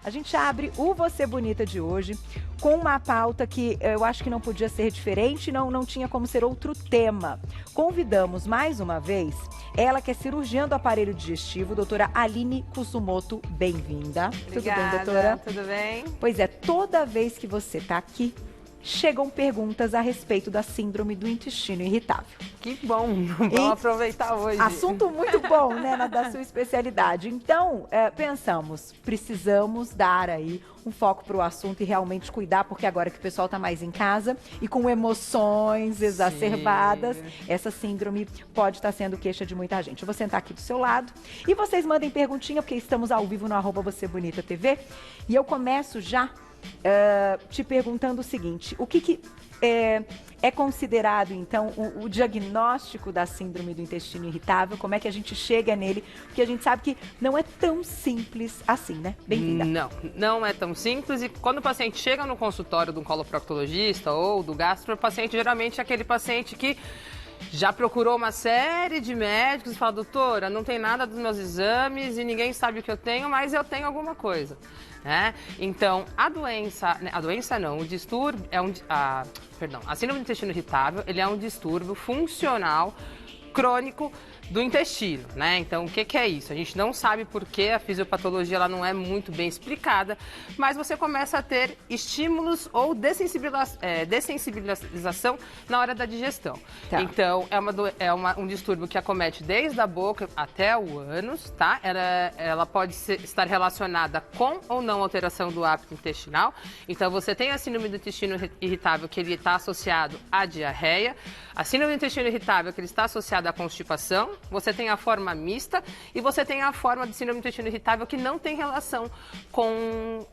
A gente abre o Você Bonita de hoje com uma pauta que eu acho que não podia ser diferente, não tinha como ser outro tema. Convidamos mais uma vez ela que é cirurgiã do aparelho digestivo, doutora Aline Kusumoto. Bem-vinda. Tudo bem, doutora? Tudo bem? Pois é, toda vez que você está aqui, chegam perguntas a respeito da síndrome do intestino irritável. Que bom, vamos aproveitar hoje. Assunto muito bom, né, da sua especialidade. Então, pensamos, precisamos dar aí um foco para o assunto e realmente cuidar, porque agora que o pessoal está mais em casa e com emoções exacerbadas, essa síndrome pode estar sendo queixa de muita gente. Eu vou sentar aqui do seu lado e vocês mandem perguntinha, porque estamos ao vivo no @Você Bonita TV. E eu começo já te perguntando o seguinte: o que é considerado, então, o diagnóstico da síndrome do intestino irritável? Como é que a gente chega nele? Porque a gente sabe que não é tão simples assim, né? Bem-vinda. Não é tão simples. E quando o paciente chega no consultório do coloproctologista ou do gastro, o paciente geralmente é aquele paciente que já procurou uma série de médicos e fala: doutora, não tem nada dos meus exames e ninguém sabe o que eu tenho, mas eu tenho alguma coisa. Então, o distúrbio a síndrome do intestino irritável, ele é um distúrbio funcional crônico do intestino, né? Então, o que é isso? A gente não sabe por que a fisiopatologia ela não é muito bem explicada, mas você começa a ter estímulos ou dessensibilização na hora da digestão. Tá. Então, um distúrbio que acomete desde a boca até o ânus, tá? Ela pode estar relacionada com ou não alteração do hábito intestinal. Então, você tem a síndrome do intestino irritável, que ele está associado à diarreia, a síndrome do intestino irritável, que ele está associado à constipação. Você tem a forma mista e você tem a forma de síndrome do intestino irritável que não tem relação com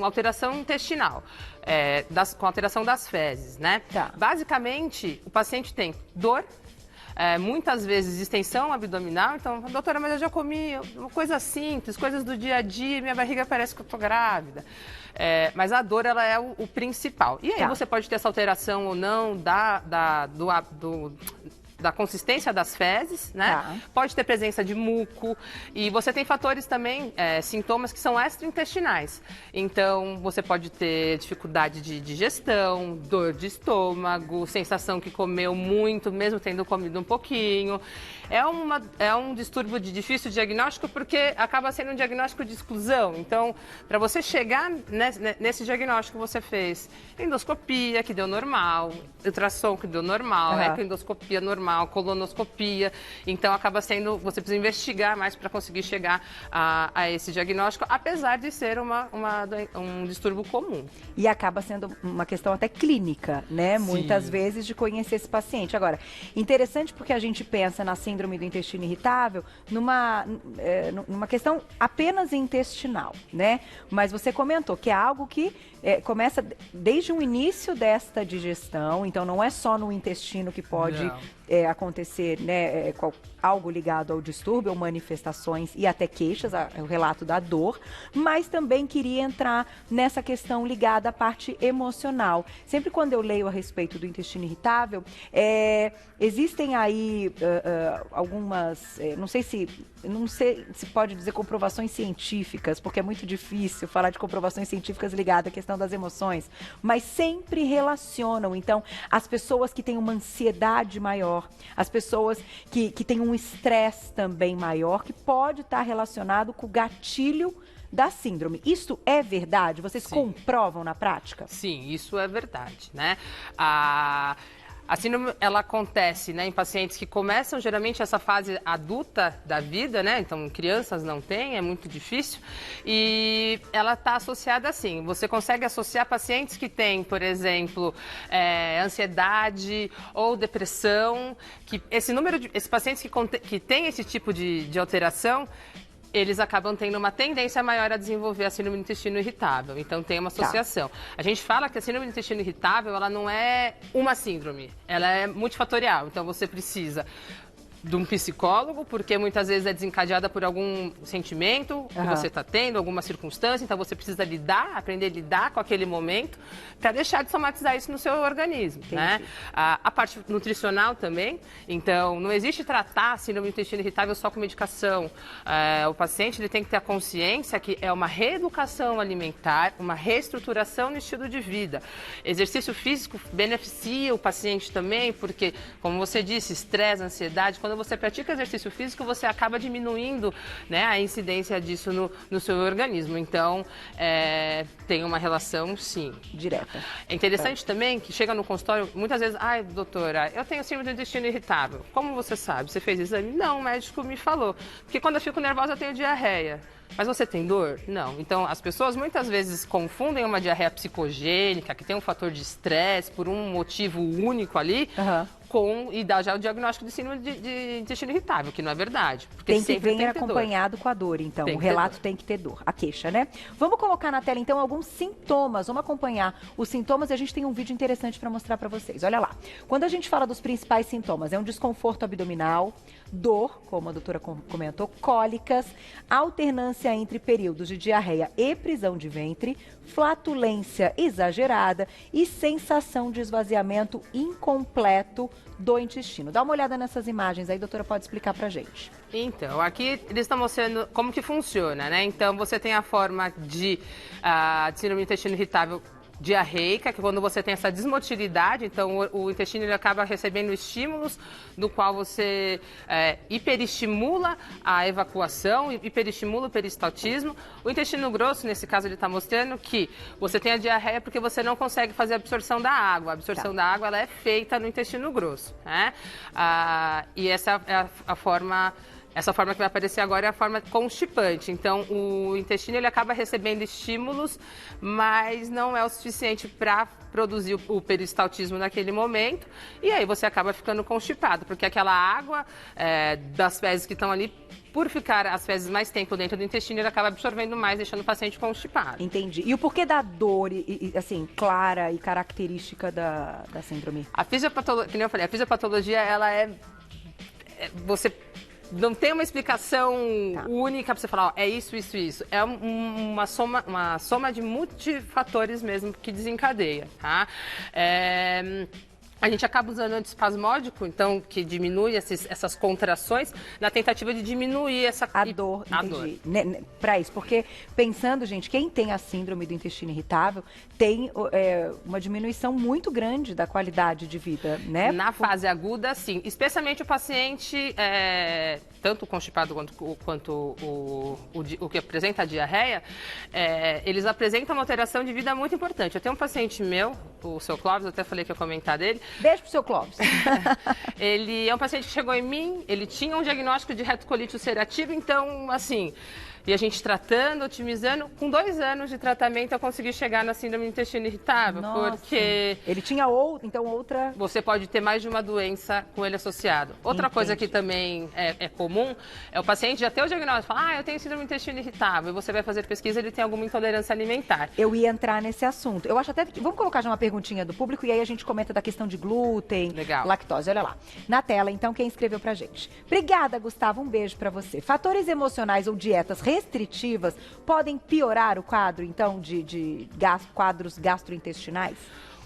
alteração intestinal, com alteração das fezes, né? Tá. Basicamente, o paciente tem dor, muitas vezes distensão abdominal. Então, doutora, mas eu já comi uma coisa simples, coisas do dia a dia, minha barriga parece que eu tô grávida. Mas a dor, ela é o principal. E aí você pode ter essa alteração ou não da consistência das fezes, né? Tá. Pode ter presença de muco e você tem fatores também, sintomas que são extraintestinais. Então, você pode ter dificuldade de digestão, dor de estômago, sensação que comeu muito, mesmo tendo comido um pouquinho. É um distúrbio de difícil diagnóstico porque acaba sendo um diagnóstico de exclusão. Então, para você chegar nesse diagnóstico, você fez endoscopia, que deu normal, ultrassom, que deu normal, ecoendoscopia normal, colonoscopia. Então, acaba sendo, você precisa investigar mais para conseguir chegar a esse diagnóstico, apesar de ser um distúrbio comum. E acaba sendo uma questão até clínica, né? Sim. Muitas vezes, de conhecer esse paciente. Agora, interessante porque a gente pensa na síndrome do intestino irritável numa questão apenas intestinal, né? Mas você comentou que é algo que começa desde o início desta digestão, então não é só no intestino que pode acontecer, né, algo ligado ao distúrbio, ou manifestações e até queixas, o relato da dor, mas também queria entrar nessa questão ligada à parte emocional. Sempre quando eu leio a respeito do intestino irritável, existem aí algumas, não sei se pode dizer comprovações científicas, porque é muito difícil falar de comprovações científicas ligadas à questão das emoções, mas sempre relacionam, então, as pessoas que têm uma ansiedade maior, as pessoas que têm um estresse também maior, que pode estar relacionado com o gatilho da síndrome. Isso é verdade? Vocês comprovam na prática? Sim, isso é verdade, né? A síndrome, ela acontece, né, em pacientes que começam geralmente essa fase adulta da vida, né? Então, crianças não têm, é muito difícil. E ela está associada assim. Você consegue associar pacientes que têm, por exemplo, ansiedade ou depressão, que esses pacientes que têm esse tipo de alteração, eles acabam tendo uma tendência maior a desenvolver a síndrome do intestino irritável. Então, tem uma associação. A gente fala que a síndrome do intestino irritável, ela não é uma síndrome, ela é multifatorial. Então, você precisa de um psicólogo, porque muitas vezes é desencadeada por algum sentimento que você está tendo, alguma circunstância, então você precisa aprender a lidar com aquele momento para deixar de somatizar isso no seu organismo, né? A parte nutricional também, então não existe tratar a síndrome do intestino irritável só com medicação. O paciente ele tem que ter a consciência que é uma reeducação alimentar, uma reestruturação no estilo de vida. Exercício físico beneficia o paciente também, porque, como você disse, estresse, ansiedade, quando você pratica exercício físico, você acaba diminuindo, né, a incidência disso no seu organismo. Então, tem uma relação, sim. Direta. É interessante também que chega no consultório, muitas vezes, ai, doutora, eu tenho síndrome do intestino irritável. Como você sabe? Você fez exame? Não, o médico me falou. Porque quando eu fico nervosa, eu tenho diarreia. Mas você tem dor? Não. Então, as pessoas muitas vezes confundem uma diarreia psicogênica, que tem um fator de estresse por um motivo único ali, e dá já o diagnóstico de síndrome de intestino irritável, que não é verdade. Porque tem que vir acompanhado com a dor, então. O relato tem que ter dor, a queixa, né? Vamos colocar na tela, então, alguns sintomas. Vamos acompanhar os sintomas e a gente tem um vídeo interessante para mostrar para vocês. Olha lá. Quando a gente fala dos principais sintomas, é um desconforto abdominal, dor, como a doutora comentou, cólicas, alternância entre períodos de diarreia e prisão de ventre, flatulência exagerada e sensação de esvaziamento incompleto do intestino. Dá uma olhada nessas imagens aí, a doutora pode explicar pra gente. Então, aqui eles estão mostrando como que funciona, né? Então, você tem a forma de síndrome do intestino irritável diarreica, que é quando você tem essa desmotilidade, então o intestino ele acaba recebendo estímulos do qual você hiperestimula a evacuação, hiperestimula o peristaltismo. O intestino grosso, nesse caso, ele está mostrando que você tem a diarreia porque você não consegue fazer a absorção da água. A absorção da água ela é feita no intestino grosso, né? E essa é a forma... Essa forma que vai aparecer agora é a forma constipante. Então, o intestino ele acaba recebendo estímulos, mas não é o suficiente para produzir o peristaltismo naquele momento. E aí você acaba ficando constipado, porque aquela água das fezes que estão ali, por ficar as fezes mais tempo dentro do intestino, ele acaba absorvendo mais, deixando o paciente constipado. Entendi. E o porquê da dor, assim, clara e característica da síndrome? A fisiopatologia, como eu falei, a fisiopatologia, ela você não tem uma explicação única para você falar, ó, é isso, isso, isso. É uma soma de multifatores mesmo que desencadeia, tá? A gente acaba usando antiespasmódico, então, que diminui essas contrações, na tentativa de diminuir a dor. Entendi. Para isso, porque pensando, gente, quem tem a síndrome do intestino irritável tem uma diminuição muito grande da qualidade de vida, né? Na fase aguda, sim. Especialmente o paciente, tanto o constipado quanto o que apresenta a diarreia, eles apresentam uma alteração de vida muito importante. Eu tenho um paciente meu, o seu Clóvis, eu até falei que ia comentar dele. Beijo pro seu Clóvis. Ele é um paciente que chegou em mim, ele tinha um diagnóstico de retocolite ulcerativa, então, assim, e a gente tratando, otimizando, com 2 anos de tratamento eu consegui chegar na síndrome do intestino irritável, porque... Ele tinha outra... Você pode ter mais de uma doença com ele associado. Outra coisa que também é comum, é o paciente já ter o diagnóstico, falar, eu tenho síndrome do intestino irritável, e você vai fazer pesquisa, ele tem alguma intolerância alimentar. Eu ia entrar nesse assunto. Eu acho até que... Vamos colocar já uma perguntinha do público, e aí a gente comenta da questão de glúten, lactose. Olha lá. Na tela, então, quem escreveu pra gente. Obrigada, Gustavo. Um beijo pra você. Fatores emocionais ou dietas restritivas podem piorar o quadro, então, de quadros gastrointestinais?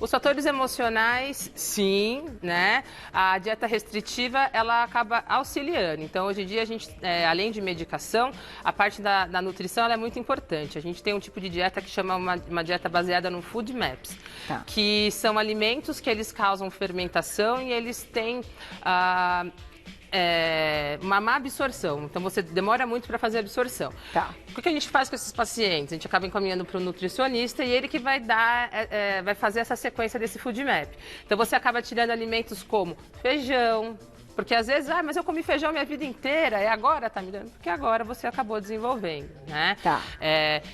Os fatores emocionais, sim, né? A dieta restritiva, ela acaba auxiliando. Então, hoje em dia, a gente, além de medicação, a parte da nutrição ela é muito importante. A gente tem um tipo de dieta que chama uma dieta baseada no Food Maps, que são alimentos que eles causam fermentação e eles têm... uma má absorção, então você demora muito para fazer a absorção. O que a gente faz com esses pacientes? A gente acaba encaminhando para o nutricionista e ele que vai vai fazer essa sequência desse food map. Então você acaba tirando alimentos como feijão, porque às vezes, mas eu comi feijão minha vida inteira, agora tá me dando? Porque agora você acabou desenvolvendo, né?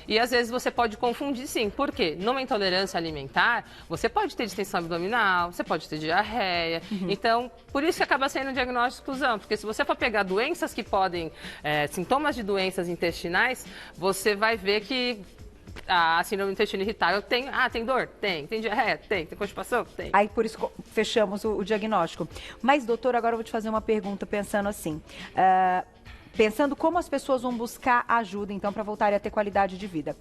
E às vezes você pode confundir, sim. Por quê? Numa intolerância alimentar, você pode ter distensão abdominal, você pode ter diarreia. Então, por isso que acaba sendo um diagnóstico de exclusão. Porque se você for pegar doenças que podem, sintomas de doenças intestinais, você vai ver que a síndrome do intestino irritável, tem dor? Tem diarreia? Tem constipação? Tem. Aí, por isso, fechamos o diagnóstico. Mas, doutor, agora eu vou te fazer uma pergunta pensando assim. Pensando como as pessoas vão buscar ajuda, então, para voltarem a ter qualidade de vida.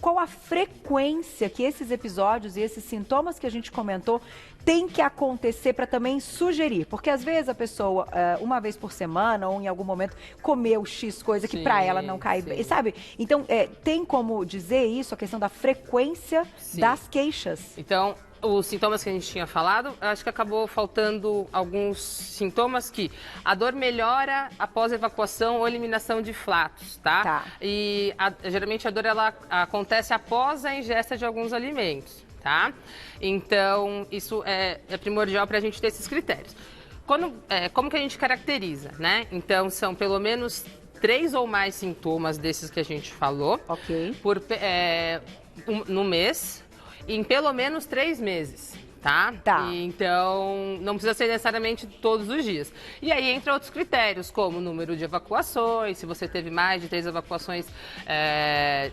Qual a frequência que esses episódios e esses sintomas que a gente comentou tem que acontecer para também sugerir? Porque às vezes a pessoa, uma vez por semana ou em algum momento, comeu X coisa que para ela não cai bem, sabe? Então, tem como dizer isso, a questão da frequência das queixas? Então, os sintomas que a gente tinha falado, acho que acabou faltando alguns sintomas que a dor melhora após evacuação ou eliminação de flatos, tá? E geralmente a dor ela acontece após a ingesta de alguns alimentos, tá? Então, isso é primordial para a gente ter esses critérios. Como que a gente caracteriza, né? Então, são pelo menos 3 ou mais sintomas desses que a gente falou no mês, em pelo menos 3 meses, tá? Então, não precisa ser necessariamente todos os dias. E aí entra outros critérios, como o número de evacuações, se você teve mais de 3 evacuações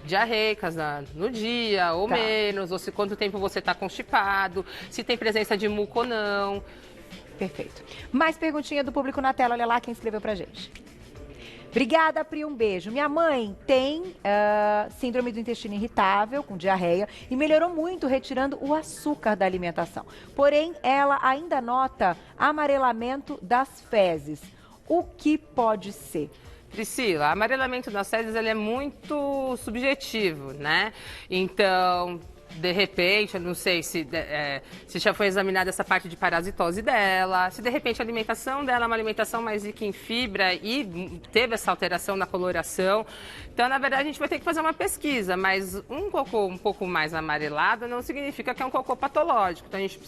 diarreicas no dia, ou menos, ou se quanto tempo você está constipado, se tem presença de muco ou não. Perfeito. Mais perguntinha do público na tela, olha lá quem escreveu pra gente. Obrigada, Pri, um beijo. Minha mãe tem síndrome do intestino irritável, com diarreia, e melhorou muito retirando o açúcar da alimentação. Porém, ela ainda nota amarelamento das fezes. O que pode ser? Priscila, amarelamento das fezes ele é muito subjetivo, né? Então, de repente, eu não sei se já foi examinada essa parte de parasitose dela, se de repente a alimentação dela é uma alimentação mais rica em fibra e teve essa alteração na coloração. Então, na verdade, a gente vai ter que fazer uma pesquisa, mas um cocô um pouco mais amarelado não significa que é um cocô patológico. Então, a gente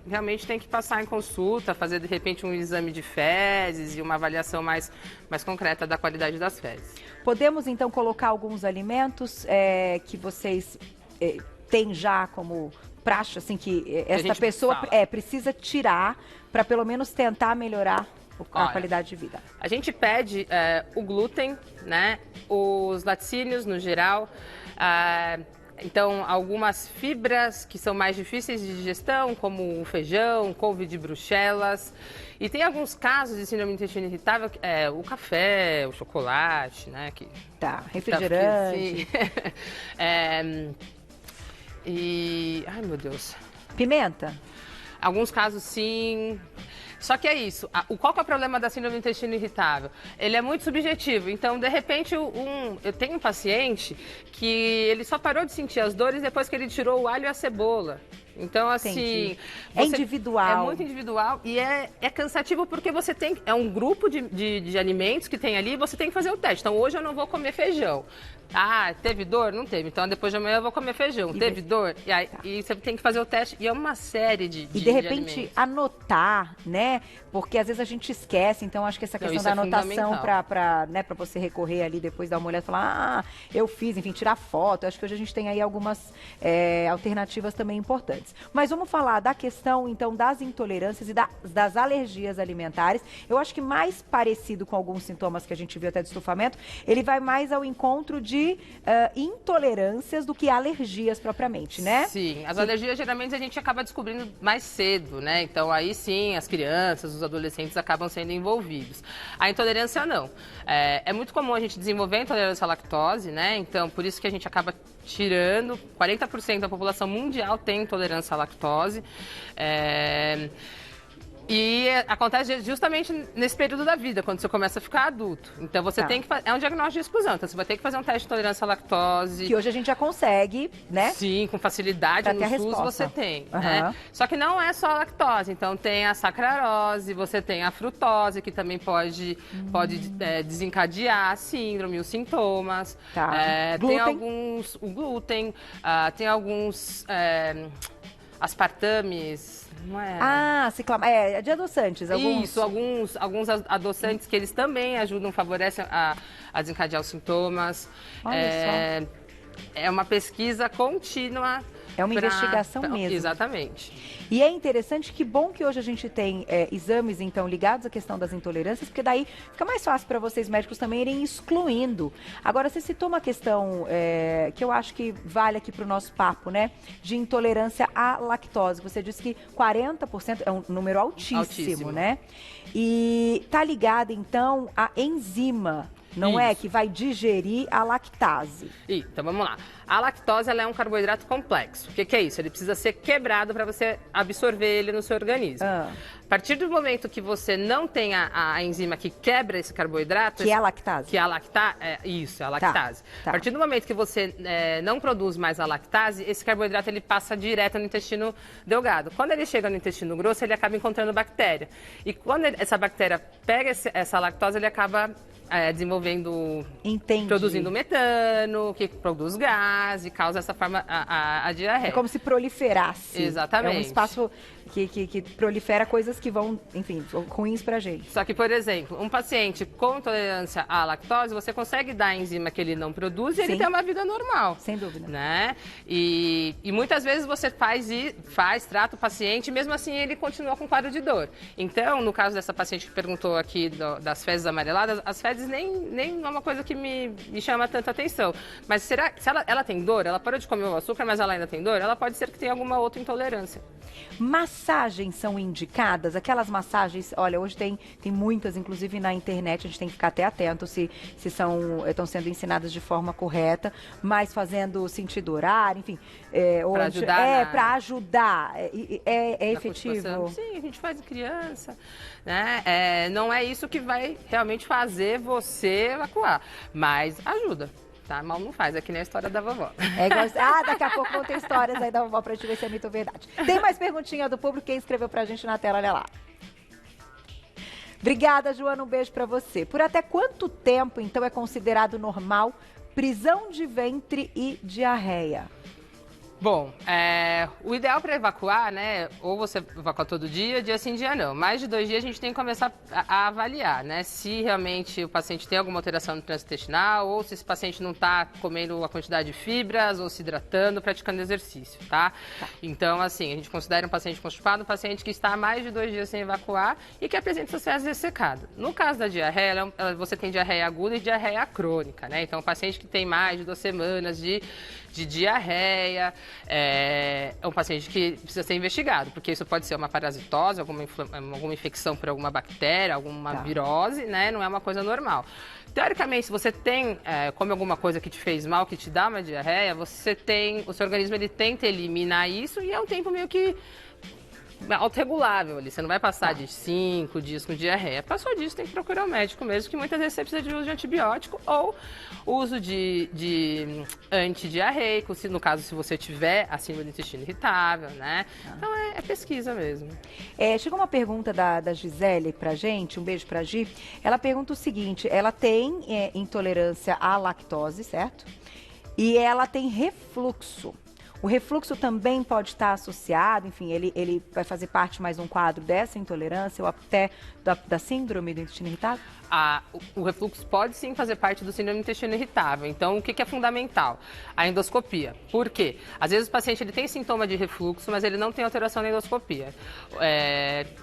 realmente tem que passar em consulta, fazer de repente um exame de fezes e uma avaliação mais concreta da qualidade das fezes. Podemos, então, colocar alguns alimentos que vocês tem já como praxe, assim, que esta pessoa precisa tirar para pelo menos tentar melhorar a qualidade de vida? A gente pede o glúten, né? Os laticínios no geral. Então, algumas fibras que são mais difíceis de digestão, como o feijão, couve de Bruxelas. E tem alguns casos de síndrome do intestino irritável, o café, o chocolate, né? Refrigerante. Ai, meu Deus. Pimenta? Alguns casos, sim. Só que é isso. Qual que é o problema da síndrome do intestino irritável? Ele é muito subjetivo. Então, de repente, eu tenho um paciente que ele só parou de sentir as dores depois que ele tirou o alho e a cebola. Então, assim... É individual. É muito individual e é cansativo porque você tem... É um grupo de alimentos que tem ali e você tem que fazer o teste. Então, hoje eu não vou comer feijão. Teve dor? Não teve. Então, depois de amanhã eu vou comer feijão. Teve dor? E você tem que fazer o teste. E é uma série de repente, anotar, né? Porque às vezes a gente esquece. Então, acho que essa questão da anotação para você recorrer ali, depois dar uma olhada e falar, eu fiz, enfim, tirar foto. Acho que hoje a gente tem aí algumas alternativas também importantes. Mas vamos falar da questão, então, das intolerâncias e das alergias alimentares. Eu acho que mais parecido com alguns sintomas que a gente viu até de estufamento, ele vai mais ao encontro de intolerâncias do que alergias propriamente, né? Sim, as alergias geralmente a gente acaba descobrindo mais cedo, né? Então aí sim, as crianças, os adolescentes acabam sendo envolvidos. A intolerância não. É muito comum a gente desenvolver intolerância à lactose, né? Então por isso que a gente acaba tirando, 40% da população mundial tem intolerância à lactose. E acontece justamente nesse período da vida, quando você começa a ficar adulto. Então você tem que fazer. É um diagnóstico de exclusão. Então você vai ter que fazer um teste de tolerância à lactose. Que hoje a gente já consegue, né? Sim, com facilidade. No SUS você tem. Né? Só que não é só a lactose. Então tem a sacarose, você tem a frutose, que também pode desencadear a síndrome, os sintomas. Tem alguns. O glúten, tem alguns aspartames. Não é? De adoçantes. Isso, alguns adoçantes que eles também ajudam, favorecem a desencadear os sintomas. Olha só. É uma pesquisa contínua É uma investigação mesmo. Exatamente. E é interessante, que bom que hoje a gente tem exames, então, ligados à questão das intolerâncias, porque daí fica mais fácil para vocês médicos também irem excluindo. Agora, você citou uma questão que eu acho que vale aqui para o nosso papo, né? De intolerância à lactose. Você disse que 40% é um número altíssimo, né? E tá ligado, então, à enzima. Não é? Que vai digerir a lactase. Então, vamos lá. A lactose, ela é um carboidrato complexo. O que é isso? Ele precisa ser quebrado para você absorver ele no seu organismo. A partir do momento que você não tem a enzima que quebra esse carboidrato... Que é a lactase. Que é a lactase. Isso, é a lactase. Tá. A partir do momento que você não produz mais a lactase, esse carboidrato ele passa direto no intestino delgado. Quando ele chega no intestino grosso, ele acaba encontrando bactéria. E quando essa bactéria pega essa lactose, ele acaba... desenvolvendo, produzindo metano, que produz gás e causa essa forma, a diarreia. É como se proliferasse. Exatamente. É um espaço que prolifera coisas que vão, enfim, ruins pra gente. Só que, por exemplo, um paciente com intolerância à lactose, você consegue dar a enzima que ele não produz e ele tem uma vida normal. Sem dúvida. Né? E muitas vezes você trata o paciente e mesmo assim ele continua com quadro de dor. Então, no caso dessa paciente que perguntou aqui das fezes amareladas, as fezes nem é uma coisa que me chama tanta atenção. Mas se ela tem dor, ela parou de comer o açúcar, mas ela ainda tem dor, ela pode ser que tenha alguma outra intolerância. Massagens são indicadas? Aquelas massagens, olha, hoje tem muitas, inclusive na internet, a gente tem que ficar até atento se estão sendo ensinadas de forma correta, mas fazendo sentido horário, enfim. Para ajudar? Para ajudar. É efetivo? Sim, a gente faz em criança. Né? Não é isso que vai realmente fazer você evacuar, mas ajuda. Tá? Mal não faz, é que nem a história da vovó. Daqui a pouco vão ter histórias aí da vovó pra gente ver se é mito ou verdade. Tem mais perguntinha do público, quem escreveu pra gente na tela, olha lá. Obrigada, Joana, um beijo pra você. Por até quanto tempo, então, é considerado normal prisão de ventre e diarreia? Bom, o ideal para evacuar, né, ou você evacua todo dia sim, dia não. Mais de 2 dias a gente tem que começar a avaliar, né, se realmente o paciente tem alguma alteração no trânsito intestinal ou se esse paciente não está comendo a quantidade de fibras ou se hidratando, praticando exercício, tá? Então, assim, a gente considera um paciente constipado um paciente que está há mais de 2 dias sem evacuar e que apresenta suas fezes ressecadas. No caso da diarreia, você tem diarreia aguda e diarreia crônica, né? Então, o paciente que tem mais de 2 semanas de diarreia, é um paciente que precisa ser investigado, porque isso pode ser uma parasitose, alguma infecção por alguma bactéria, alguma virose, né? Não é uma coisa normal. Teoricamente, se você come alguma coisa que te fez mal, que te dá uma diarreia, o seu organismo ele tenta eliminar isso e é um tempo meio que autorregulável ali. Você não vai passar de 5 dias com diarreia. Passou disso, tem que procurar o médico mesmo, que muitas vezes você precisa de uso de antibiótico ou uso de antidiarreico, no caso, se você tiver acima do intestino irritável, né? Então, é pesquisa mesmo. Chegou uma pergunta da Gisele pra gente, um beijo pra Gi. Ela pergunta o seguinte, ela tem intolerância à lactose, certo? E ela tem refluxo. O refluxo também pode estar associado, enfim, ele vai fazer parte mais um quadro dessa intolerância ou até da síndrome do intestino irritável? O refluxo pode sim fazer parte do síndrome do intestino irritável. Então, o que é fundamental? A endoscopia. Por quê? Às vezes o paciente ele tem sintoma de refluxo, mas ele não tem alteração na endoscopia.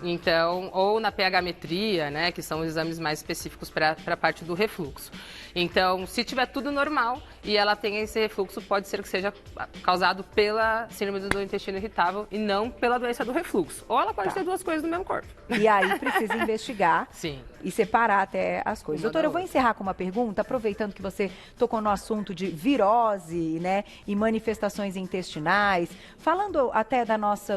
Então, ou na pH-metria, né, que são os exames mais específicos para a parte do refluxo. Então, se tiver tudo normal e ela tem esse refluxo, pode ser que seja causado pela síndrome do intestino irritável e não pela doença do refluxo. Ou ela pode ter 2 coisas no mesmo corpo. E aí precisa investigar e separar até as coisas. Doutora, eu vou encerrar com uma pergunta, aproveitando que você tocou no assunto de virose, né, e manifestações intestinais. Falando até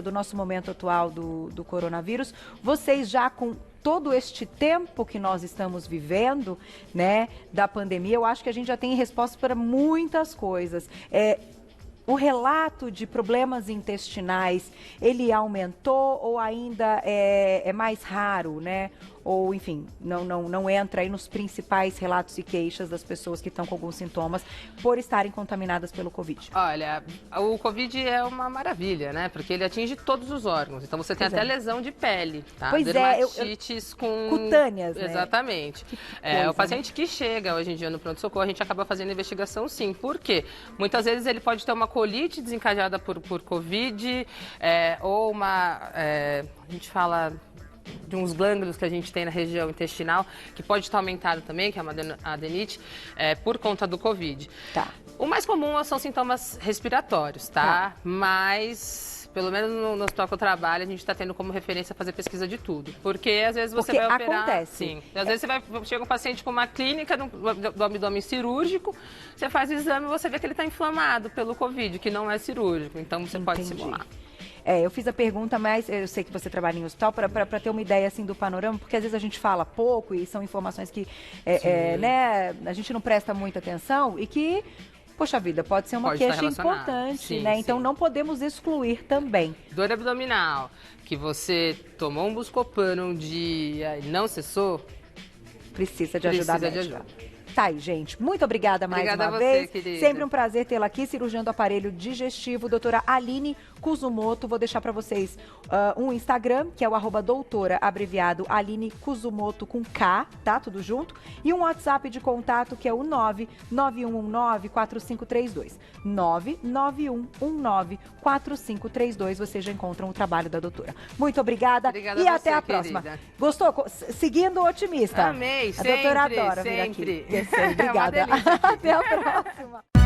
do nosso momento atual do coronavírus, vocês já com todo este tempo que nós estamos vivendo, né, da pandemia, eu acho que a gente já tem resposta para muitas coisas. O relato de problemas intestinais, ele aumentou ou ainda é mais raro, né? ou enfim, não entra aí nos principais relatos e queixas das pessoas que estão com alguns sintomas por estarem contaminadas pelo Covid? Olha, o Covid é uma maravilha, né? Porque ele atinge todos os órgãos. Então você tem até lesão de pele, tá? Pois dermatites com... cutâneas, né? Exatamente. O paciente que chega hoje em dia no pronto-socorro, a gente acaba fazendo investigação sim. Por quê? Muitas vezes ele pode ter uma colite desencadeada por Covid, ou a gente fala de uns glândulos que a gente tem na região intestinal, que pode estar aumentado também, que é uma adenite, por conta do Covid. Tá. O mais comum são sintomas respiratórios, tá? Mas, pelo menos no hospital que eu trabalho, a gente está tendo como referência fazer pesquisa de tudo. Porque às vezes você vai operar... acontece. Sim. Às vezes chega um paciente com uma clínica do abdômen cirúrgico, você faz o exame e você vê que ele está inflamado pelo Covid, que não é cirúrgico. Então você pode simular. Eu fiz a pergunta, mas eu sei que você trabalha em hospital, para ter uma ideia assim do panorama, porque às vezes a gente fala pouco e são informações que né, a gente não presta muita atenção e que, poxa vida, pode ser uma queixa importante, sim, né? Sim. Então não podemos excluir também. Dor abdominal, que você tomou um Buscopan um dia e não cessou, precisa de ajuda médica. Tá aí, gente. Muito obrigada mais uma vez. Querida. Sempre um prazer tê-la aqui, cirurgião do aparelho digestivo, doutora Aline Kuzumoto. Vou deixar para vocês um Instagram, que é o @doutora, abreviado Aline Kuzumoto com K, tá? Tudo junto. E um WhatsApp de contato, que é o 991194532. 991194532. Vocês já encontram o trabalho da doutora. Muito obrigada e até a próxima. Gostou? Seguindo otimista. Amei, a doutora adora vir aqui. Obrigada. Até a próxima.